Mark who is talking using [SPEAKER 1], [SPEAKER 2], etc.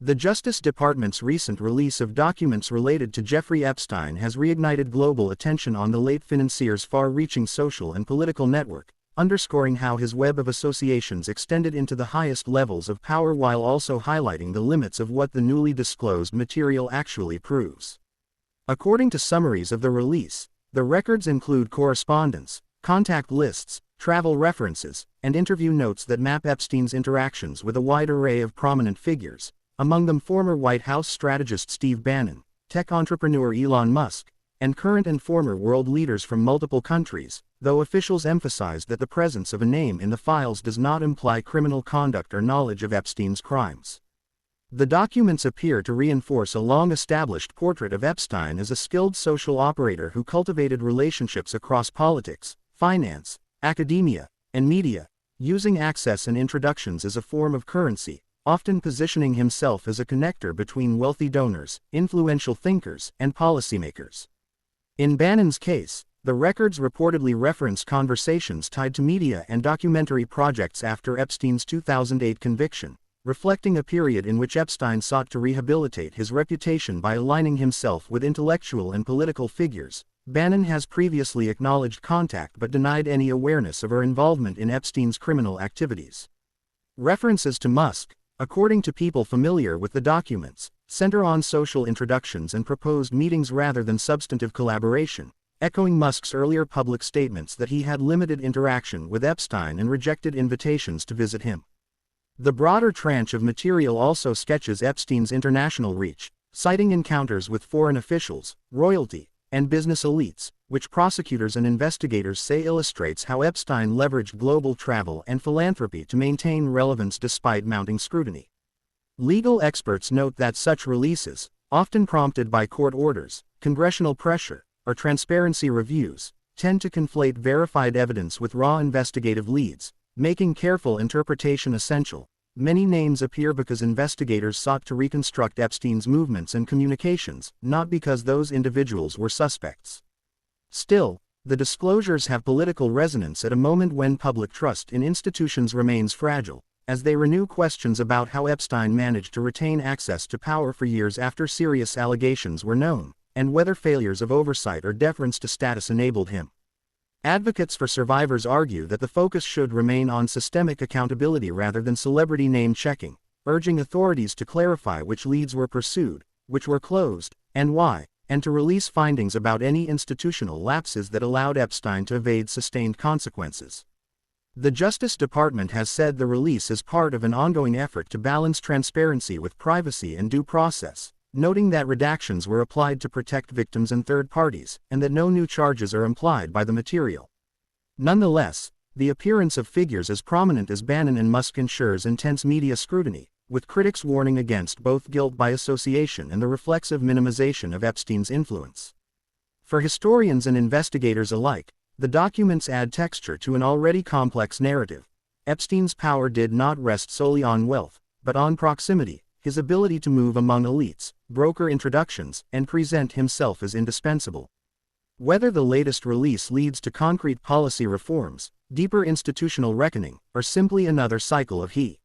[SPEAKER 1] The Justice Department's recent release of documents related to Jeffrey Epstein has reignited global attention on the late financier's far-reaching social and political network, underscoring how his web of associations extended into the highest levels of power while also highlighting the limits of what the newly disclosed material actually proves. According to summaries of the release, the records include correspondence, contact lists, travel references, and interview notes that map Epstein's interactions with a wide array of prominent figures, among them former White House strategist Steve Bannon, tech entrepreneur Elon Musk, and current and former world leaders from multiple countries, though officials emphasized that the presence of a name in the files does not imply criminal conduct or knowledge of Epstein's crimes. The documents appear to reinforce a long-established portrait of Epstein as a skilled social operator who cultivated relationships across politics, finance, academia, and media, using access and introductions as a form of currency, often positioning himself as a connector between wealthy donors, influential thinkers, and policymakers. In Bannon's case, the records reportedly referenced conversations tied to media and documentary projects after Epstein's 2008 conviction, reflecting a period in which Epstein sought to rehabilitate his reputation by aligning himself with intellectual and political figures. Bannon has previously acknowledged contact but denied any awareness of or involvement in Epstein's criminal activities. References to Musk, according to people familiar with the documents, center on social introductions and proposed meetings rather than substantive collaboration, echoing Musk's earlier public statements that he had limited interaction with Epstein and rejected invitations to visit him. The broader tranche of material also sketches Epstein's international reach, citing encounters with foreign officials, royalty, and business elites, which prosecutors and investigators say illustrates how Epstein leveraged global travel and philanthropy to maintain relevance despite mounting scrutiny. Legal experts note that such releases, often prompted by court orders, congressional pressure, or transparency reviews, tend to conflate verified evidence with raw investigative leads, making careful interpretation essential. Many names appear because investigators sought to reconstruct Epstein's movements and communications, not because those individuals were suspects. Still, the disclosures have political resonance at a moment when public trust in institutions remains fragile, as they renew questions about how Epstein managed to retain access to power for years after serious allegations were known, and whether failures of oversight or deference to status enabled him. Advocates for survivors argue that the focus should remain on systemic accountability rather than celebrity name-checking, urging authorities to clarify which leads were pursued, which were closed, and why, and to release findings about any institutional lapses that allowed Epstein to evade sustained consequences. The Justice Department has said the release is part of an ongoing effort to balance transparency with privacy and due process, noting that redactions were applied to protect victims and third parties, and that no new charges are implied by the material. Nonetheless, the appearance of figures as prominent as Bannon and Musk ensures intense media scrutiny, with critics warning against both guilt by association and the reflexive minimization of Epstein's influence. For historians and investigators alike, the documents add texture to an already complex narrative. Epstein's power did not rest solely on wealth, but on proximity, his ability to move among elites, broker introductions, and present himself as indispensable. Whether the latest release leads to concrete policy reforms, deeper institutional reckoning, or simply another cycle of he